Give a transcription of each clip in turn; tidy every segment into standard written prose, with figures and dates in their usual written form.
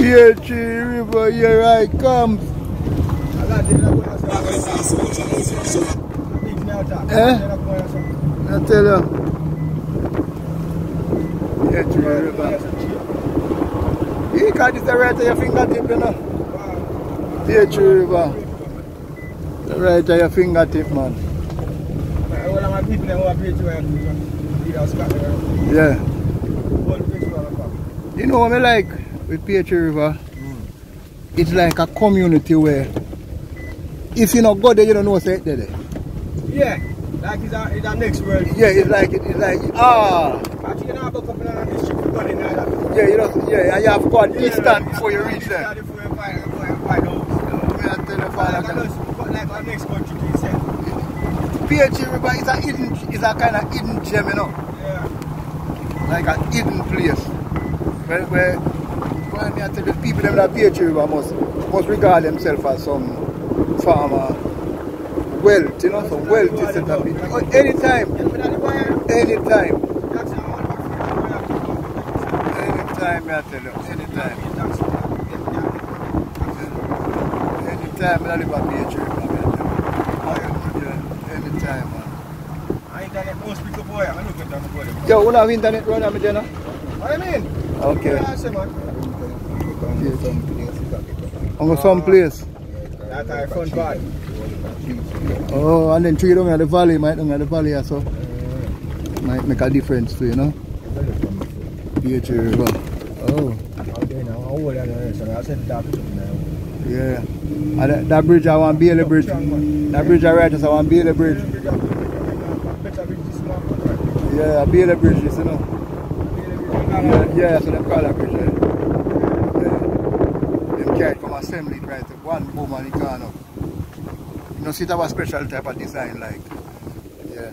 Pear River, here I come. I tell you. Pear River. You can't just right at your fingertip, you know. Pear River. Right at your fingertip, man. Yeah. You know what I like with Pear River? It's like a community where if you not go there, you don't know what's there. Yeah, like it's a next world. Yeah, it's like ah. Actually, you know about couple of district for going in there. Yeah, you know, yeah, you have to go distant before you reach there. Before you find out. Like our next country to yourself. Pear River is a kind of hidden gem, you know. Yeah. Like a hidden place. Where I tell the people them that Pear River must regard themselves as some farmer wealth, you know, some wealth is set up. Anytime. Anytime, I tell you, anytime. Anytime I live at Pear River, anytime, man. Internet most people boy, I look at them. Yo, we have internet run on me, Jenna? What do you mean? Okay. I'm going some place. That's our front part. Oh, and then tree down at the valley, so might make a difference too, you know. Pear River. Oh. Yeah. And that bridge I want Bailey Bridge. That bridge I write us I want Bailey Bridge. Yeah, Bailey Bridge, you know. Yeah, so they call that bridge. Yeah. Them carry from assembly right to one boom and it gone up. You know, see that was special type of design like. Yeah.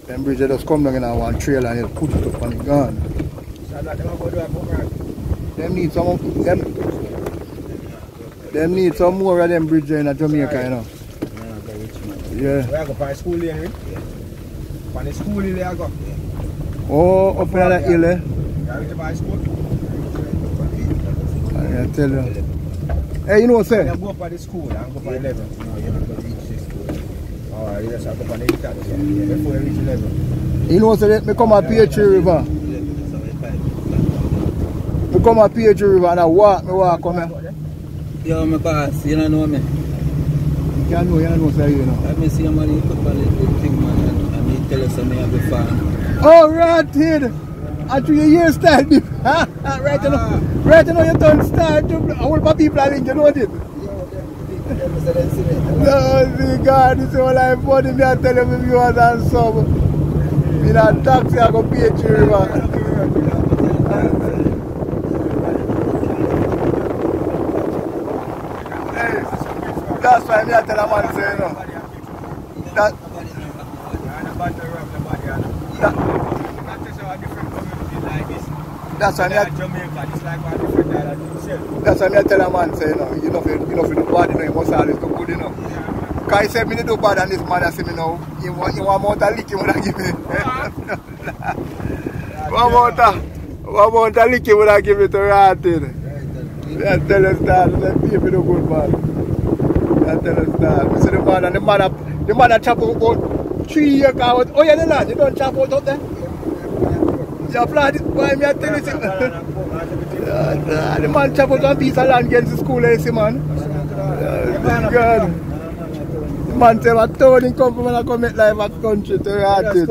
Them bridge they just come down in one trailer and they put it up and it gone. Them need some more of them bridges in Jamaica, you know. Yeah. Where I go by school lane, right? On the school lane I go. Oh, up in that hill, eh? Yeah, I go by school. I tell you. Hey, you know what I'm saying? I go up by the school, I go by 11. No, you're not going to reach the school. Alright, yes, I go by the 8 before you reach 11. You know what I'm saying? I come at Pear River. I come at Pear River and I walk come here. Yo, my boss, you don't know me. You can't know, sir, you know. I see a man, he put a little thing, man, and he tell us something of the farm. Oh, right, kid. After your year start, right now you don't start. All my people are in, you know it. No, see, God, this is all I'm putting me and telling me viewers and some. In a taxi, I go Pear River. That's why I tell a man, say, you know. That's why I tell a man, say, you know, you know, if you do bad, you know, you must always do good, you know. Because he said, me do bad and this man I say, me know, you want more to lick, you want to give me. One more to lick, you want to give me to Ranted. I tell us that, let people do good, man. I tell us that. We see the man chop out about 3 acres. Oh yeah, the land, you don't chop out up there? You plant it, boy, me I tell you. The man chop out a piece of land against the school, you see, man. God. The man say, what town he come from and I come make life at country to Ranted.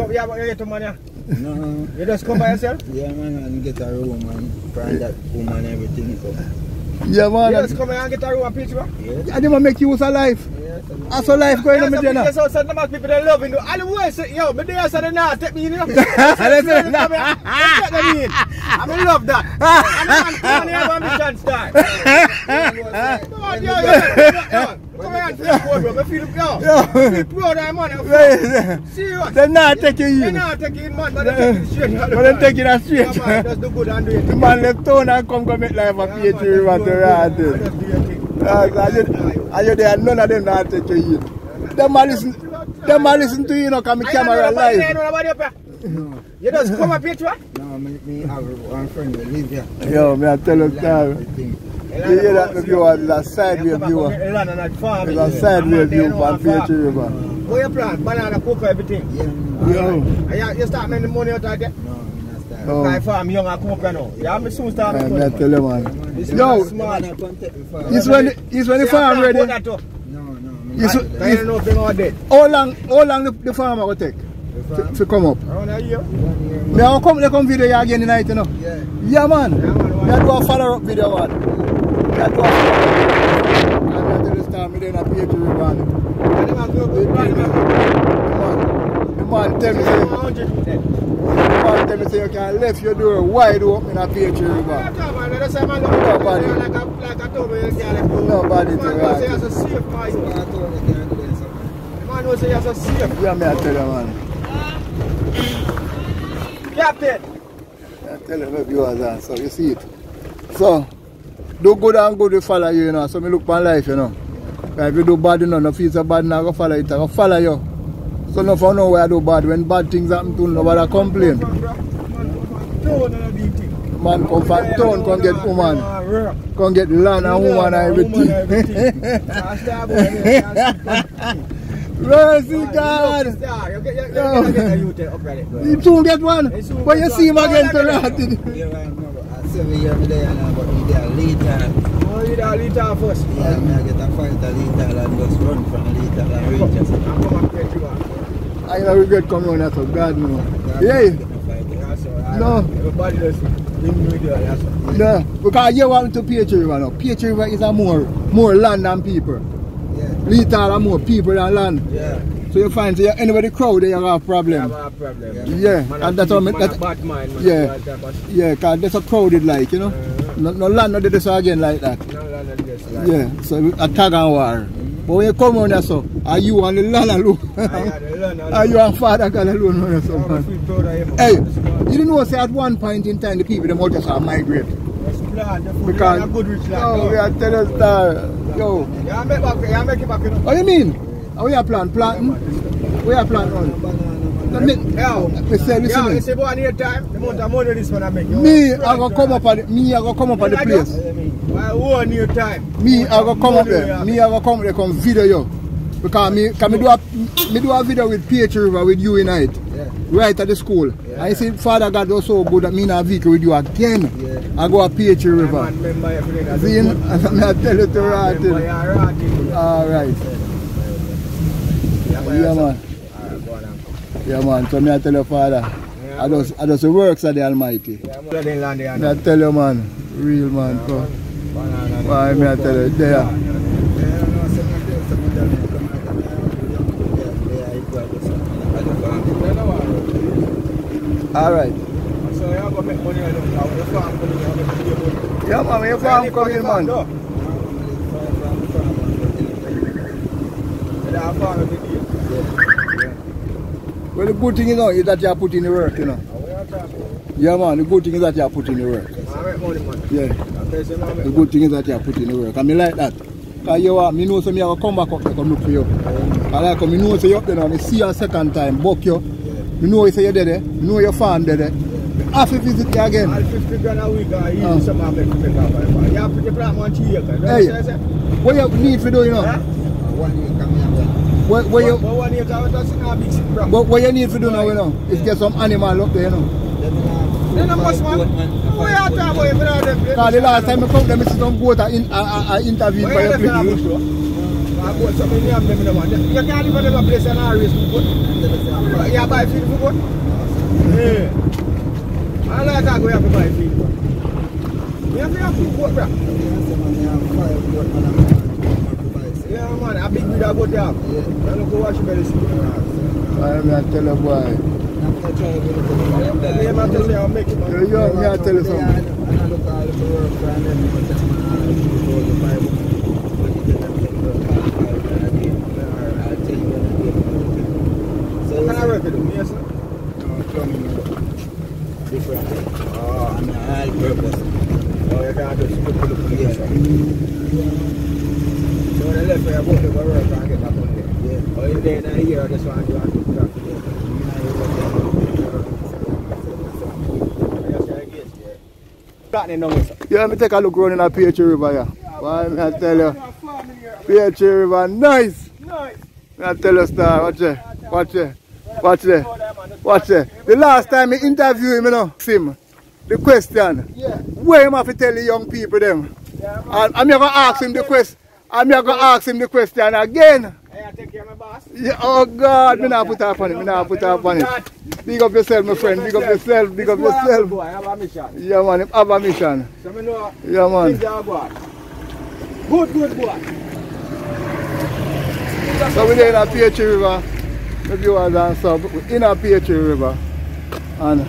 No. You just come by yourself? Yeah, man, and get a room and find that woman and everything. So. Yeah, man. You just come here and get a room and pitch, man? Yeah. I didn't make use of life. That's how life going on, my Jenna. Yes, some people they love you. All the way say, yo, but they say they not take me in, you know. I love that. I'm here on the chance start. Come here and feel proud, bro. I feel proud. I feel proud of man. Serious. They're not taking you. They're not taking it, man, but they're taking it straight. But they're taking it straight. Yeah, man, just do good and do it. The man left town and come make life a Pear River to Ranted. And you there, none of them not taking you. Them man listen to you, you know, because my camera live. You just come up here, right? No, me have one friend who live here. Yo, me I tell you, You hear that, the viewer is a sideway viewer. It's a sideway view from Pear River. What you plan? Banana, cocoa, everything? Yeah. You start making money out of that? No, I farm young and cocoa now. Yeah, I'm soon start making money. I tell you, man. Yo, it's when the farm ready. No. How long the farmer will take to come up? Around a year. They come video you again tonight, you know? Yeah, man. They do a follow-up video, man. They do a follow-up. I'm not going to start me then a Pear River. The man tell me say you can left your door wide open in a Pear River. Nobody to ride. Yeah, me I tell you, man. Captain! I tell you, my viewers, so you see it. So, do good and good to follow you, you know. So, me look for life, you know. If you do bad, you know, no feel so bad, now go follow it, I go follow you. So, no for know where I do bad. When bad things happen to nobody complain. Man come from town, come get woman. Come get land and woman and everything. Mercy God! You soon get one, but you see him again tonight. 7 years there, but we there later. Oh, you there later first? Yeah, I get a fight later and just run from later and reach us. I don't regret coming on that, so God no. Yeah. No. No, because you want to Pear River now. Pear River is a more land than people. Later are more people than land. Yeah. So you find anybody crowd there you have a problem. Yeah. And that's what I yeah, because that's a crowded like, you know. No land no this again like that. Yeah. So a tag and war. But when you come on there so, are you on the land alone? Are you and Father God alone on so man? Hey, you didn't know say at one point in time the people them out just migrate. Because oh, we are telling us yo. Yeah, make it back, you know. What do you mean? How you plan? Planting? Where you plan on? You say boy, I need time. The amount of money this one I make. Me, I go come up at the place. Why one need time? Me, I go come up there. Me, I go come there, come video you. Because me do a video with Pear River with you in it. Right at the school. I say Father God was so good that me in a vehicle with you again. I go a Pear River. See, I tell you to write it. Alright. Yeah, man. Yeah, man. So me I tell you, Father, I just works of the Almighty. I tell you, man. Real man. Why me I tell you, there. Alright. So you have to make money on the farm. Yeah, man, your farm coming, man. Well, the good thing is that you are putting the work, you know. Yeah, man, the good thing is that you are putting the work. Yeah. The good thing is that you are putting the work. I mean, like that. Because you are, I know so I will come back up to come look for you. I like I know so you up there now, I see you a second time, buck you. You know you say you're there, you know your farm there. Half a visit you again. I'll 50 grand a week, I use some of it. You have to plant 1 acre. Hey, what you need to do, you know? 1 acre. What you need to do now, you know, is get some animal up there, you know. Then I must man. Who are you talking about? Because the last time I come there, I see some goat interview by your place. You can't even have a place and raise food. You buy feed for goat? Yeah. I like that we have to buy feed. You have to have 2 goat, bro. Yeah, man, a big breed of goat there. I'm going to go watch very soon. I'm not telling you, boy. I'm not telling you, I'll make it. You're young, I'm not telling you something. Can I work with them? Yes, sir. Different. Oh, I'm all purpose. Oh, you can't just put the police. So when I left here, I go to work and get back on there. Yeah. Or in there in a year, I just want to do a good job. platinum down here. Yeah, let me take a look around in a Pear River, yeah. Why, I tell you. Pear River, nice. Nice. I tell you, star, watch it. Watch it. Watch it. Watch it. The last time I interviewed him, you know, him, the question, where am I to tell the young people them? And I'm going to ask him the question. I'm going to ask him the question again. Hey, I take care of my boss. Yeah, oh God, me not put up on it. Me not put up on it. Big up yourself, my friend. Big up yourself. Big up yourself. Boy, I have a mission. Yeah, man. Have a mission. So me know. Yeah, man. Things are good. Good, good, boy. So we're there in a Pear River. The viewers and sub. We're in a Pear River. And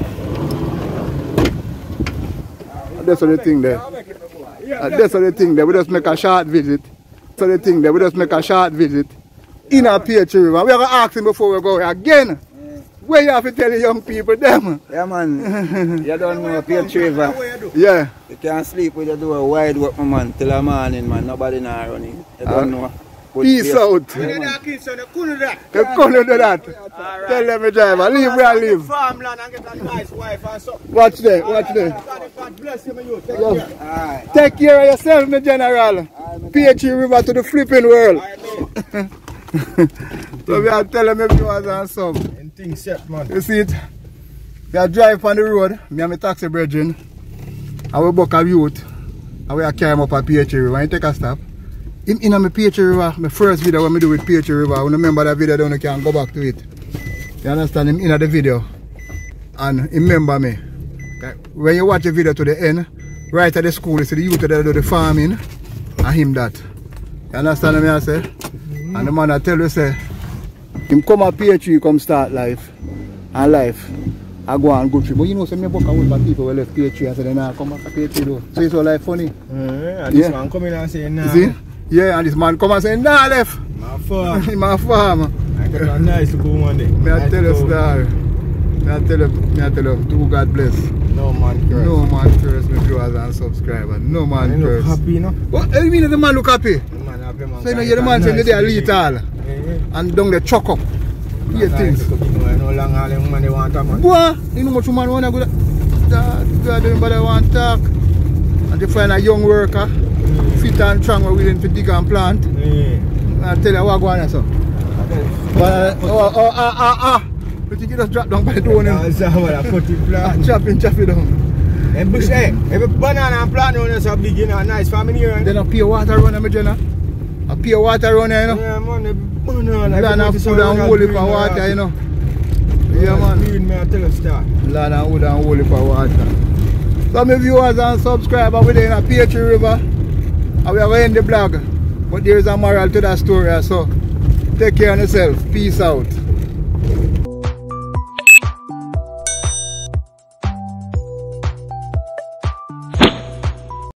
that's the thing there. That's the thing there. We just make a short visit. So the thing there, we just make a short visit in a Pear River. We're going to ask him before we go again. Where you have to tell the young people them? Yeah, man. You don't know Pear River. Yeah. You can't sleep with your door wide open, man, till the morning, man. Nobody not running. You don't know. Peace out. You You couldn't do that. Tell them the driver, leave where I live. Farmland and get a nice wife and so. Watch there, watch there. God bless you, my youth. Take Yes. care. Take care of yourself, my general. Pear River to the flipping world. So we are telling them viewers and some. And things set, man. You see it? We are driving on the road, me and my taxi brethren. And we book a youth. And we are carrying up a Pear River. And you take a stop. In my Pear River, my first video when I do with Pear River, I remember that video, then I can go back to it. You understand? Him in the video. And remember me. When you watch the video to the end, right at the school, you see the youth that do the farming, and him that. You understand me I say? And the man I tell you say, him come a Pear Tree, come start life. And life, I go and go through. But you know, some people come with people who left Pear Tree and say, nah, come back to Pear Tree though. So it's all like funny. And this man come in and say, nah. You see? Yeah, and this man come and say, nah, left. My farm. My farm. I got a nice to go one day. May I tell you, star. May I tell you, to God bless. No man curse. No man curse, my viewers and subscribers. No man You curse. look happy, you know? What do you mean the man look happy? The man happy, man. So you know, you're the man saying they are lethal. And down the chuck up. Hear things. You know long all them man they want a man. Boy, you know much man want to go God, everybody want to talk. And they find a young worker, fit and strong, willing to dig and plant. I tell you what go on so. But you think you just drop down by the door now? Chop it down. And bush, hey, every banana and plant on is a big, you know, nice family here. Then a pure water run, my general. A pure water run, you know. Yeah, man, the banana. Land and food and holy for water, you know. Yeah, man. Me, I tell you, start. Land and wood and holy for water. So, my viewers and subscribers, we're in a Pear River. And we are in the blog. But there is a moral to that story, so take care of yourself. Peace out.